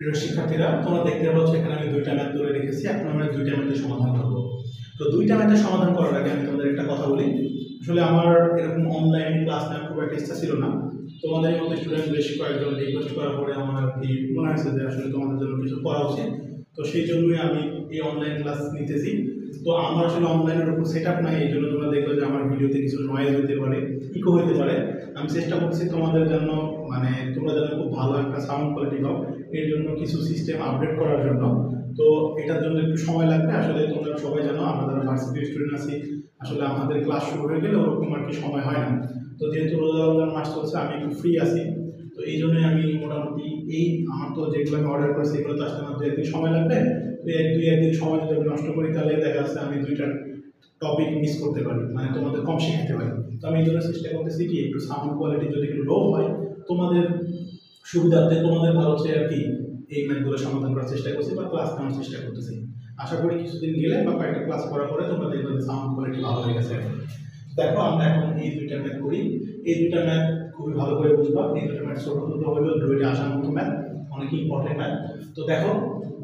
প্রিয় শিক্ষার্থীরা, তোমরা দেখতে পাচ্ছ এখানে আমি দুইটা ম্যাথ ধরে রেখেছি। এখন আমরা দুইটা ম্যাথের সমাধান করব। তো দুইটা ম্যাথের সমাধান করার আগে আমি তোমাদের একটা কথা বলি। আসলে আমার এরকম অনলাইন ক্লাস নেওয়ার খুব একটা ইচ্ছা ছিল না। তোমাদের মতো স্টুডেন্ট বেশ কয়েকজন রিকোয়েস্ট করার পরে আমার আর কি মনে হয়েছে যে আসলে তোমাদের জন্য কিছু করা উচিত। তো সেই জন্যই আমি এই অনলাইন ক্লাস নিতেছি। তো আমার আসলে অনলাইনের উপর সেট আপ নাই, এই জন্য তোমরা দেখবে যে আমার ভিডিওতে কিছু নয়েজ হতে পারে, ইকো হতে পারে। আমি চেষ্টা করছি তোমাদের জন্য, মানে তোমরা যেন খুব ভালো একটা সাউন্ড কোয়ালিটি পাও, এর জন্য কিছু সিস্টেম আপডেট করার জন্য। তো এটার জন্য একটু সময় লাগবে। আসলে তোমরা সবাই জানো আমরা যারা ভার্সিটি স্টুডেন্ট আছি, আসলে আমাদের ক্লাস শুরু হয়ে গেলে ওরকম আর কি সময় হয় না। তো যেহেতু রোজার মাস চলছে, আমি একটু ফ্রি আছি, তো এই জন্যই আমি মোটামুটি এই আমার তো যেগুলো আমি অর্ডার করেছি এগুলো তো আসতে আমার 2-1 দিন সময় লাগবে। তো দুই একদিন সময় যদি আমি নষ্ট করি তাহলে দেখা যাচ্ছে আমি দুইটা টপিক মিস করতে পারি, মানে তোমাদের কম শেখাতে পারি। তো আমি এই জন্য চেষ্টা করতেছি কি একটু সাউন্ড কোয়ালিটি যদি একটু লো হয় তোমাদের সুবিধার্থে, তোমাদের ভালো হচ্ছে আর কি এই ম্যাথগুলো সমাধান করার চেষ্টা করছি বা ক্লাস নেওয়ার চেষ্টা করতেছি। আশা করি কিছুদিন গেলে বা কয়েকটা ক্লাস করার পরে তোমরা দেখবে সাউন্ড কোয়ালিটি ভালো হয়ে গেছে। দেখো আমরা এখন এই দুইটা ম্যাথ করি। এই দুইটা ম্যাথ খুবই ভালো করে বুঝবা। এই দুইটা ম্যাথ ছোট ছোট হলেও দুইটা আসার মতো ম্যাথ, অনেক ইম্পর্টেন্ট ম্যাথ। তো দেখো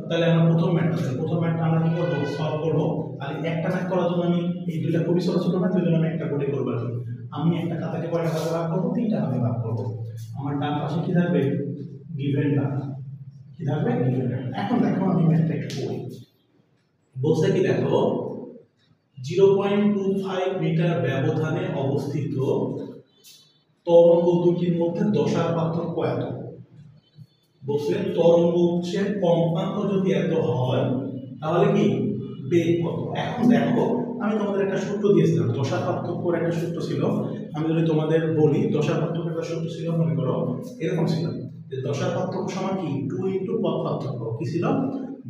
তাহলে আমরা প্রথম ম্যাথটা আমরা কি করবো, সলভ করবো। আর একটা ম্যাথ করার জন্য আমি এই দুইটা খুবই ছোট ছোট ম্যাথ, ওই জন্য আমি একটা করে করবো। আমি একটা খাতাকে কয়টা ভাগে ভাগ করবো, 3টা ভাগে ভাগ করবো। আমার ডান পাশে কি থাকবে, গিভেন ডাটা, কি থাকবে গিভেন ডাটা। এখন দেখো আমি ম্যাথটা একটু করি। বলছে কি দেখো 0.25 মিটার ব্যবধানে অবস্থিত তরঙ্গ দুটির মধ্যে দশার পার্থক্য এত। বলছে তরঙ্গ উৎসের কম্পাঙ্ক যদি এত হয় তাহলে কি বেগ কত। এখন দেখো আমি তোমাদের একটা সূত্র দিয়েছিলাম, দশার পার্থক্যর একটা সূত্র ছিল। আমি যদি তোমাদের বলি দশার পার্থক্যের একটা সূত্র ছিল, মনে করো এরকম ছিল যে দশার পার্থক্য সমান কি 2 ইন্টু পথ পার্থক্য। কি ছিল,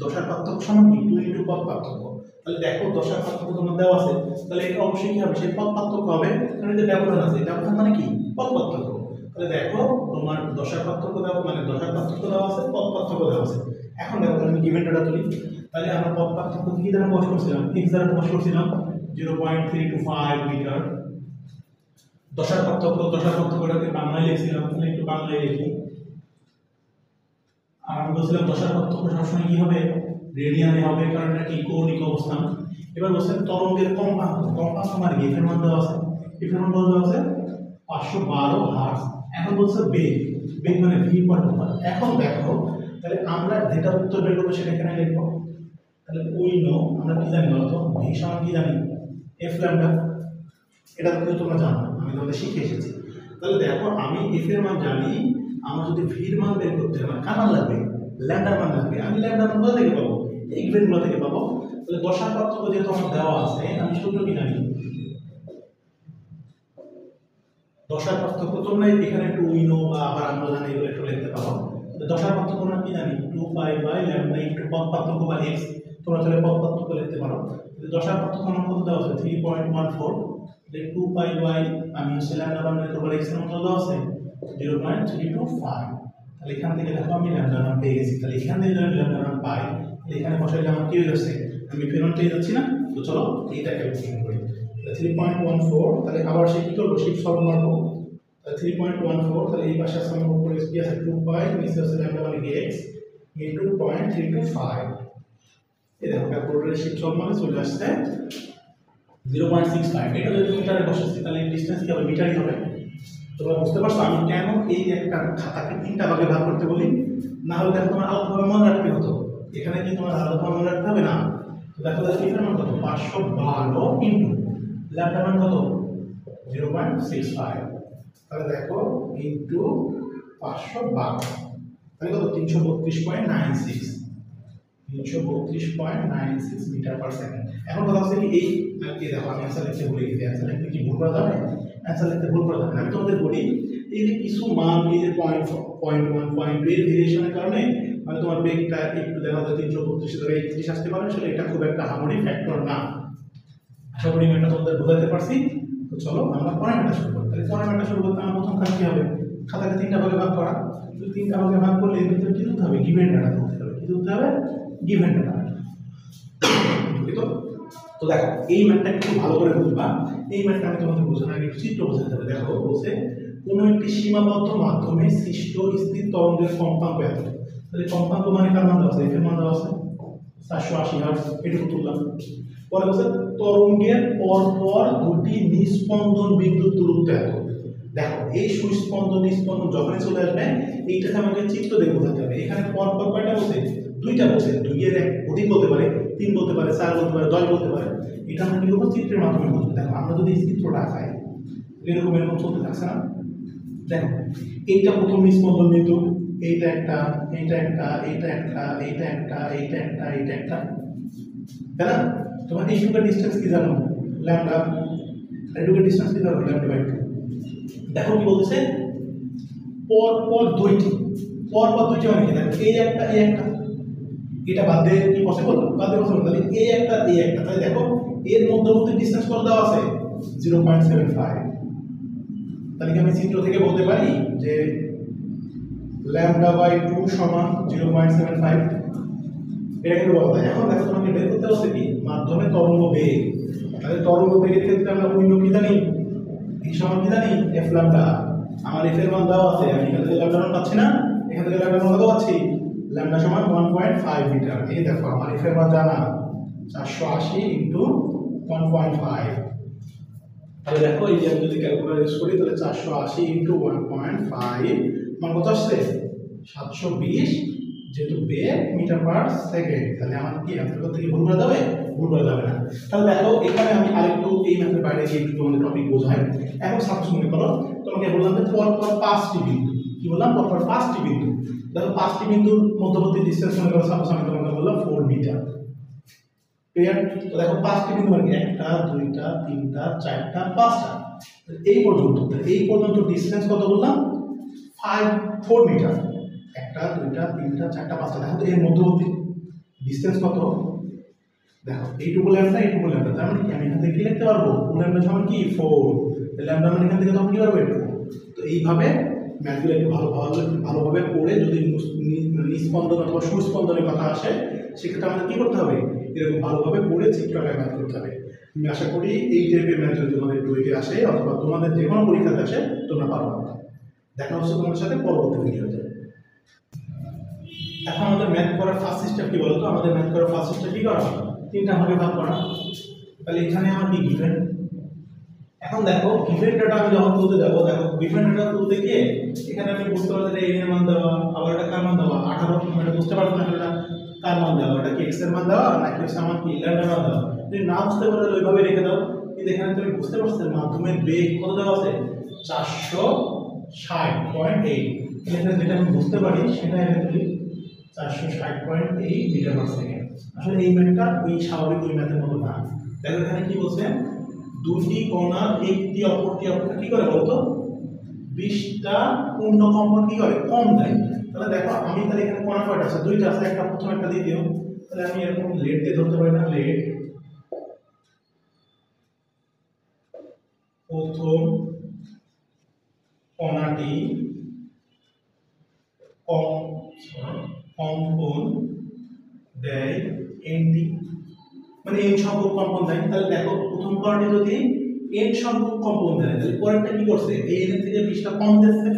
দশার পার্থক্য সমান কি 2 ইন্টু পথ পার্থক্য। তাহলে দেখো দশার পার্থক্য তোমার দেওয়া আছে, তাহলে এটা অবশ্যই কি হবে, সেই পথ পার্থক্য হবে, কারণ এটা ব্যবধান আছে। ব্যবধান মানে কি, পথ পার্থক্য। তাহলে দেখো তোমার দশার পার্থক্য দেওয়া, মানে দশার পার্থক্য দেওয়া আছে, পথ পার্থক্য দেওয়া আছে। এখন দেখো আমি গিভেন ডাটা তুলি। তাহলে আমরা পথ পার্থক্য কি দ্বারা প্রকাশ করছিলাম, x দ্বারা প্রকাশ করছিলাম 0.325 মিটার। দশার পার্থক্যটাকে বাংলায় লিখছিলাম, তাহলে একটু বাংলায় লিখি। আর আমি বলছিলাম দশার পার্থক্য সবসময় কি হবে, রেডিয়ানে হবে, কারণ এটা কি কৌণিক অবস্থান। এবার বলছেন তরঙ্গের কম্পাঙ্ক মানে কি, এর মান দেওয়া আছে, এর মান দেওয়া আছে 512 হার্টজ। এখন বলছে বেগ মানে v/r। এখন দেখো তাহলে আমরা যেটা উত্তর বের করবো সেটা এখানে লিখবো। তাহলে উই নো, আমরা কি জানি বলতো, v সমান কি জানি, f ল্যাম্ডা। এটা তো তোমরা জানো, আমি তোমাদের শিখে এসেছি। তাহলে দেখো আমি f এর মান জানি, আমার যদি v এর মান বের করতে হয় কার মান লাগবে, ল্যাম্ডার মান লাগবে। আমি ল্যাম্ডার মান কোথা থেকে পাবো, এই ইকুয়েশনগুলো থেকে পাবো। তাহলে দশার পার্থক্য যেহেতু আমার দেওয়া আছে, আমি সূত্র কি জানি, দশার পার্থক্য তোমরা এখানে একটু উইনো বা আবার আমরা জানি এগুলো একটু লিখতে পারো। দশার পার্থক্য আমরা কি জানি, 2π/λ ইনটু পথ পার্থক্য বা x। তোমরা তাহলে পথ পার্থক্য লিখতে পারো। দশার পার্থক্য আমার কত দেওয়া আছে 3.14, তাহলে 2π/, আমি ল্যাম্ডা মান বের করব, x এর মান কত দেওয়া আছে 0.325। তাহলে এখান থেকে দেখো আমি ল্যাম্ডা মান পেয়ে গেছি। তাহলে এখান থেকে যদি ল্যাম্ডা মান পাই, তাহলে এখানে বসাইলে আমার কি হয়ে যাচ্ছে, আমি ফেরন পেয়ে যাচ্ছি না। তো চলো এইটা ক্যালকুলেশন করি। 3.14, তাহলে আবার সে কি করবো, শিফট সলভ মারবো। তাহলে 3.14, তাহলে এই পাশে আছে আমার উপরে কি আছে 2π, নিচে আছে ল্যাম্ডা মানে কি x ইনটু 0.325। এই দেখো ক্যালকুলেটরে শিফট সলভ মানে চলে আসছে 0.65। এটা যদি মিটারে বসাচ্ছি তাহলে ডিসটেন্স কি হবে, মিটারই হবে। তোমরা বুঝতে পারছো আমি কেন এই একটা খাতাকে 3টা ভাগে ভাগ করতে বলি। না হলে দেখো তোমার আলাদাভাবে মনে রাখতে হতো, এখানে কি তোমার আলাদাভাবে মনে রাখতে হবে না। তো দেখো এটার মান কত 512 ইনটু ল্যাম্ডা মান কত 0.65। তাহলে দেখো ইনটু 512, তাহলে কত 332.96 মিটার পার সেকেন্ড। এখন কথা হচ্ছে কি এই দেখো আমি অ্যান্সার লিখতে ভুলে গেছি। অ্যান্সার লিখতে কি ভুল করা যাবে, অ্যান্সার লিখতে ভুল করা যাবে না। আমি তোমাদের বলি এই যে কিছু মান, এই যে 0.1 0.2 এর ভেরিয়েশনের কারণে মানে তোমার বেগটা একটু দেখা যায় 332 ধরে 31 আসতে পারে। আসলে এটা খুব একটা হার্মোনি ফ্যাক্টর না। আশা করি আমি এটা তোমাদের বোঝাতে পারছি। তো চলো আমরা পরের ম্যাথটা শুরু করি। তাহলে পরের ম্যাথটা শুরু করতে আমার প্রথম কাজ কি হবে, খাতাকে 3টা ভাগে ভাগ করা। তো 3টা ভাগে ভাগ করলে এর ভিতরে কি ধরতে হবে, গিভেন ডাটা ধরতে হবে। কি ধরতে হবে, গিভেন ডাটা। তো দেখো এই ম্যাথটা একটু ভালো করে বুঝবা। এই ম্যাথটা আমি তোমাদের বোঝানোর আগে চিত্র বোঝাতে হবে। দেখো বলছে কোনো একটি সীমাবদ্ধ মাধ্যমে সৃষ্ট স্থির তরঙ্গের কম্পাঙ্ক এত। তাহলে কম্পাঙ্ক মানে কার মান দেওয়া আছে, এফ এর মান দেওয়া আছে 480 হার্টজ, এটুকু তুললাম। পরে বলছে তরঙ্গের পরপর দুটি নিস্পন্দন বিন্দুর দূরত্ব এত। দেখো এই সুস্পন্দন নিস্পন্দন যখনই চলে আসবে এইটাকে আমাকে চিত্র দিয়ে বোঝাতে হবে। এখানে পরপর কয়টা বলছে, দুইটা বলছে, দুইয়ের এক অধিক বলতে পারে, 3 বলতে পারে, 4 বলতে পারে, 10 বলতে পারে। এটা আমরা কি করবো, চিত্রের মাধ্যমে বুঝবো। দেখো আমরা যদি চিত্রটা আঁকাই এরকম এরকম চলতে থাকছে না, দেখো এইটা প্রথম নিস্পন্দন বিন্দু, এইটা একটা, এইটা একটা, এইটা একটা, এইটা একটা, এইটা একটা, এইটা একটা, তাই না? তোমার এইটুকু ডিসটেন্স কি জানো, ল্যামডা। এইটুকু ডিসটেন্স কি জানো, ল্যামডা বাই 2। দেখো কি বলতেছে, পরপর দুইটি, পরপর দুইটি মানে কি, দেখো এই একটা, এই একটা, এটা বাদ দিয়ে কি পসিবল, বাদ দিয়ে পসিবল। তাহলে এই একটা, এই একটা, তাহলে দেখো এর মধ্যবর্তী ডিসটেন্স কত দেওয়া আছে 0.75। তাহলে কি আমি চিত্র থেকে বলতে পারি যে ল্যামডা বাই 2 সমান 0.75, এটা কিন্তু বলা যায়। এখন দেখো তোমাকে বের করতে হচ্ছে কি, মাধ্যমে তরঙ্গ বেগ। তাহলে তরঙ্গ বেগের ক্ষেত্রে আমরা উইন্ডো কি জানি, এই সমান কি জানি, এফ ল্যামডা। আমার এফ এর মান দেওয়া আছে, আমি এখান থেকে ল্যামডা মান পাচ্ছি না, এখান থেকে ল্যামডা মান পাচ্ছি, ল্যামডা সমান 1.5 মিটার। এই দেখো আমার এফ এর মান জানা 480 ইনটু 1.5। তাহলে দেখো এই যে আমি যদি ক্যালকুলেটর ইউজ করি তাহলে 480 ইনটু 1.5 মান কত আসছে, 720, যেহেতু বেগ মিটার পার সেকেন্ড। তাহলে আমার কি অ্যান্সার থেকে ভুল করা যাবে, ভুল করা যাবে না। তাহলে দেখো এখানে আমি আরেকটু এই ম্যাথের বাইরে গিয়ে একটু তোমাদের টপিক বোঝাই। এখন সাপোজ মনে করো তোমাকে বললাম যে পরপর 5টি বিন্দু, কি বললাম, পরপর 5টি বিন্দু। দেখো 5টি বিন্দুর মধ্যবর্তী ডিসটেন্স মনে করো সাপোজ আমি তোমাকে বললাম 4 মিটার। ক্লিয়ার? তো দেখো 5টি বিন্দু মানে একটা, দুইটা, তিনটা, চারটা, পাঁচটা, এই পর্যন্ত। এই পর্যন্ত ডিসটেন্স কত বললাম, 4 মিটার। একটা, দুইটা, তিনটা, চারটা, পাঁচটা। দেখো তো এর মধ্যবর্তী ডিসটেন্স কত, দেখো এইটুকু ল্যামডা, এইটুকু ল্যামডা। তার মানে কি আমি এখান থেকে কি লিখতে পারবো, ল্যামডা সমান কি 4, ল্যামডা মানে এখান থেকে তখন কি পারবো 2। তো এইভাবে ম্যাথগুলো একটু ভালোভাবে পড়ে যদি নিস্পন্দন অথবা সুস্পন্দনের কথা আসে সেক্ষেত্রে আমাদের কি করতে হবে, এরকম ভালোভাবে পড়ে চিত্রটা ম্যাথ করতে হবে। আমি আশা করি এই টাইপের ম্যাথ যদি তোমাদের বইতে আসে অথবা তোমাদের যে কোনো পরীক্ষাতে আসে তোমরা পারবে। দেখা হচ্ছে তোমাদের সাথে পরবর্তী ভিডিওতে। এখন আমাদের ম্যাথ করার ফার্স্ট স্টেপ কি বলতো, আমাদের ম্যাথ করার ফার্স্ট স্টেপ কি করা, 3টা ভাগে ভাগ করা। তাহলে এখানে আমার কি গিভেন, এখন দেখো গিভেন ডাটা আমি যখন তুলতে যাবো, দেখো গিভেন ডাটা তুলতে গিয়ে এখানে আমি বুঝতে পারছি যে এর মান দেওয়া, আবার এটা কার মান দেওয়া 18, এটা বুঝতে পারছো না এটা কার মান দেওয়া, এটা কি এক্স এর মান দেওয়া নাকি হচ্ছে আমার কি ল্যামডা মান দেওয়া। যদি না বুঝতে পারো তাহলে ওইভাবে রেখে দাও। কিন্তু এখানে তুমি বুঝতে পারছো মাধ্যমের বেগ কত দেওয়া আছে 460.8। এখানে যেটা আমি বুঝতে পারি সেটা এখানে 460.8 মিটার পার সেকেন্ড। আসলে এই ম্যাথটা ওই স্বাভাবিক ওই ম্যাথের মতো না। দেখো এখানে কি বলছে, দুটি কণার একটি অপরটি কি করে বলতো 20টা পূর্ণ কম্পন কি করে কম দেয়। তাহলে দেখো আমি তাহলে এখানে কণা কয়টা আছে, দুইটা আছে, একটা প্রথম একটা দ্বিতীয়। তাহলে আমি এরকম লেট দিয়ে ধরতে পারি না, লেট প্রথম কণাটি কম্পন দেয় এনটি, মানে এন সংখ্যক কম্পন দেয়। তাহলে দেখো প্রথম কণাটি যদি এন সংখ্যক কম্পন দেয় তাহলে পরেরটা কি করছে, এই এন থেকে 20টা কম দিচ্ছে।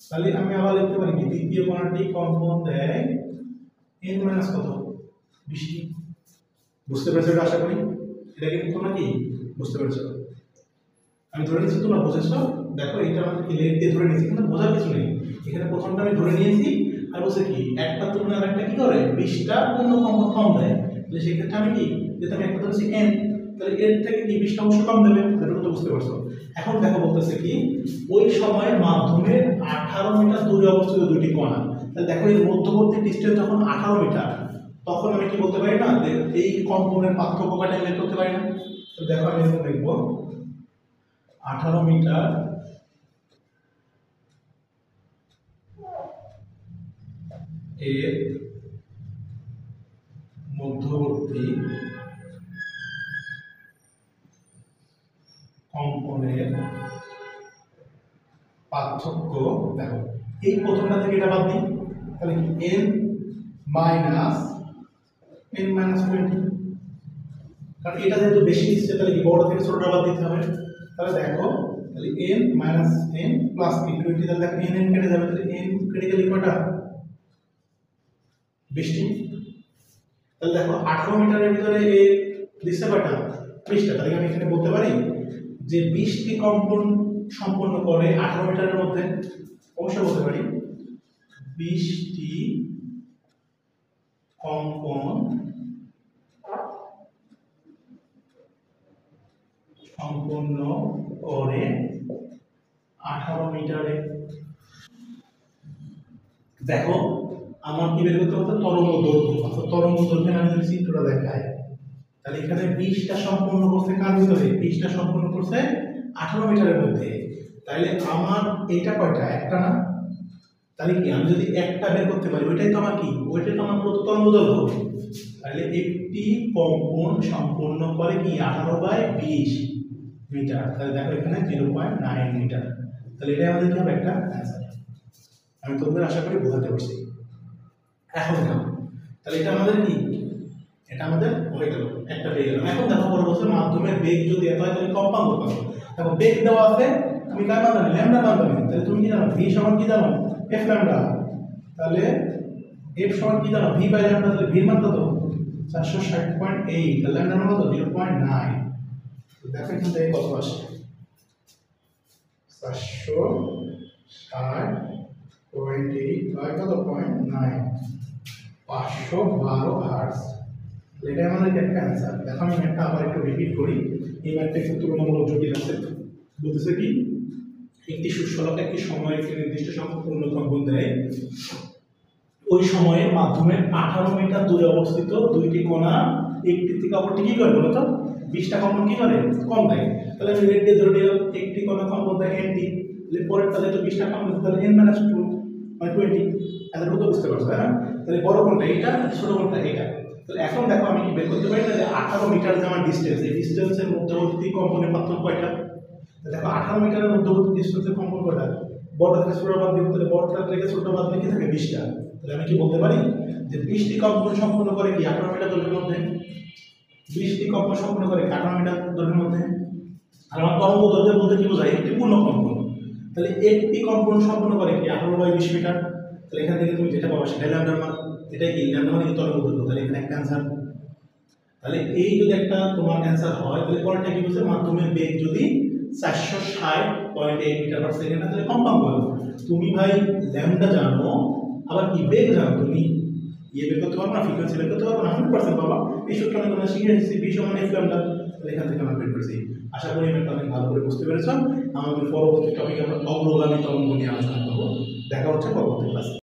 তাহলে আমি আবার লিখতে পারি কি, দ্বিতীয় কণাটি কম্পন দেয় এন মাইনাস কত 20টি। বুঝতে পেরেছো এটা, আশা করি এটা কিন্তু তোমরা কি বুঝতে পেরেছো। আমি ধরে নিচ্ছি তোমরা বুঝেছো। দেখো এটা আমাদের কি লেট দিয়ে ধরে নিয়েছি, কিন্তু বোঝার কিছু নেই। এখানে প্রথমটা আমি ধরে নিয়েছি আর বলছে কি একটা তুলনায় আরেকটা কি করে 20টা পূর্ণ কম্পন কম দেয়। তাহলে সেক্ষেত্রে আমি কি, যেহেতু আমি একটা ধরেছি এন, তাহলে এর থেকে কি 20টা অংশ কম দেবে, এটা তো বুঝতে পারছো। এখন দেখো বলতেছে কি ওই সময় মাধ্যমের 18 মিটার দূরে অবস্থিত দুটি কণা। তাহলে দেখো এর মধ্যবর্তী ডিসটেন্স যখন 18 মিটার, তখন আমি কি বলতে পারি না যে এই কম্পনের পার্থক্য কাটা বের করতে পারি না। তো দেখো আমি এরকম লিখবো 18 মিটার এর মধ্যবর্তী কম্পনের পার্থক্য। দেখো এই প্রথমটা থেকে এটা বাদ দিই, তাহলে কি n মাইনাস 20, কারণ এটা যেহেতু বেশি দিচ্ছে তাহলে কি বড় থেকে ছোটটা বাদ দিতে হবে। তাহলে দেখো তাহলে n মাইনাস n প্লাস 20, তাহলে দেখো n কেটে যাবে, তাহলে n কেটে গেলে কয়টা 20টি। তাহলে দেখো 18 মিটারের ভিতরে এ দিচ্ছে কয়টা? 20টা। তাহলে আমি এখানে বলতে পারি যে 20টি কম্পন সম্পন্ন করে 18 মিটারের মধ্যে। অবশ্যই বলতে পারি 20টি কম্পন সম্পন্ন করে 18 মিটারে। দেখো আমার কি বের করতে হবে? তরঙ্গ দৈর্ঘ্য। অর্থাৎ তরঙ্গ দৈর্ঘ্যের আমি যদি চিত্রটা দেখাই, তাহলে এখানে 20টা সম্পূর্ণ করছে কার ভিতরে? 20টা সম্পূর্ণ করছে 18 মিটারের মধ্যে। তাহলে আমার এইটা কয়টা? একটা না? তাহলে কি আমি যদি একটা বের করতে পারি, ওইটাই তো আমার কি? ওইটাই তো আমার পুরো তরঙ্গ দৈর্ঘ্য। তাহলে একটি কম্পন সম্পূর্ণ করে কি 18/20 মিটার। তাহলে দেখো এখানে 0.9 মিটার। তাহলে এটা আমাদের কি হবে? একটা অ্যান্সার। আমি তোমাদের আশা করি বোঝাতে পারছি। এখন দেখো, তাহলে এটা আমাদের কি? এটা আমাদের হয়ে গেল, একটা পেয়ে গেলাম। এখন দেখো পরে বলছে মাধ্যমের বেগ যদি এত হয় তাহলে কম্পাঙ্ক কত? দেখো বেগ দেওয়া আছে, তুমি কার মান জানো? ল্যামডা মান জানো। তাহলে তুমি কি জানো? ভি সমান কি জানো? F lambda. তাহলে এফ সমান কি জানো? V by lambda. তাহলে ভি মান কত? 460.8। তাহলে ল্যামডা মান কত? 0.9। দেখো এখান থেকে কত আসে? 460.8 বাই কত? 0.9, 512 হার্টজ। এটা আমাদের একটা অ্যান্সার। দেখো আমি ম্যাথটা আবার একটু রিপিট করি। এই ম্যাথটা একটু তুলনামূলক জটিল আছে। বলতেছে কি, একটি সুস্থলকে একটি সময় একটি নির্দিষ্ট সংখ্যক পূর্ণ কম্পন দেয়। ওই সময়ে মাধ্যমের 18 মিটার দূরে অবস্থিত দুইটি কণা একটি থেকে অপরটি কি করে বলতো? 20টা কম্পন কি করে? কম দেয়। তাহলে আমি রেড দিয়ে ধরে নিলাম একটি কণা কম্পন দেয় NT। তাহলে পরের তাহলে তো 20টা কম্পন, তাহলে n - 2 মানে 20। এতটুকু তো বুঝতে পারছো, তাই না? তাহলে বড় কোনটা? এটা, ছোট কোনটা? এটা। তাহলে এখন দেখো আমি কি বের করতে পারি না যে 18 মিটার যে আমার ডিসটেন্স, এই ডিসটেন্সের মধ্যবর্তী কম্পনের পার্থক্য কয়টা? দেখো 18 মিটারের মধ্যবর্তী ডিসটেন্সের কম্পন কয়টা? বড়টা থেকে ছোট বাদ দিতে, তাহলে বড়টা থেকে ছোট বাদ দিলে কি থাকে? 20টা। তাহলে আমি কি বলতে পারি যে 20টি কম্পন সম্পন্ন করে কি 18 মিটার দৈর্ঘ্যের মধ্যে? 20টি কম্পন সম্পন্ন করে 18 মিটার দৈর্ঘ্যের মধ্যে। আর আমার তরঙ্গ দৈর্ঘ্য বলতে কি বোঝায়? একটি পূর্ণ কম্পন। তাহলে একটি কম্পন সম্পন্ন করে কি 18/20 মিটার। তাহলে এখান থেকে তুমি যেটা পাবা সেটাই ল্যামডার মান। এটাই কি ল্যামডা মানে কি? তরঙ্গ দৈর্ঘ্য। তাহলে এখানে একটা অ্যান্সার। তাহলে এই যদি একটা তোমার অ্যান্সার হয়, তাহলে পরেরটা কি বলছে? মাধ্যমের বেগ যদি 460.8 মিটার পার সেকেন্ড, তাহলে কম্পাঙ্ক বলো। তুমি ভাই ল্যামডা জানো, আবার কি বেগ জানো, তুমি বের করতে পারবো না? ফ্রিকোয়েন্সি বের করতে পারবো না? 100% পাবা। এই সূত্রটা আমি তোমরা শিখে এসেছি, ভি সমান এফ ল্যামডা। তাহলে এখান থেকে আমরা বের করেছি। আশা করি এটা অনেক ভালো করে বুঝতে পেরেছো। আমাদের পরবর্তী টপিকে আমরা অগ্রগামী তরঙ্গ নিয়ে আলোচনা করবো। দেখা হচ্ছে পরবর্তী ক্লাসে।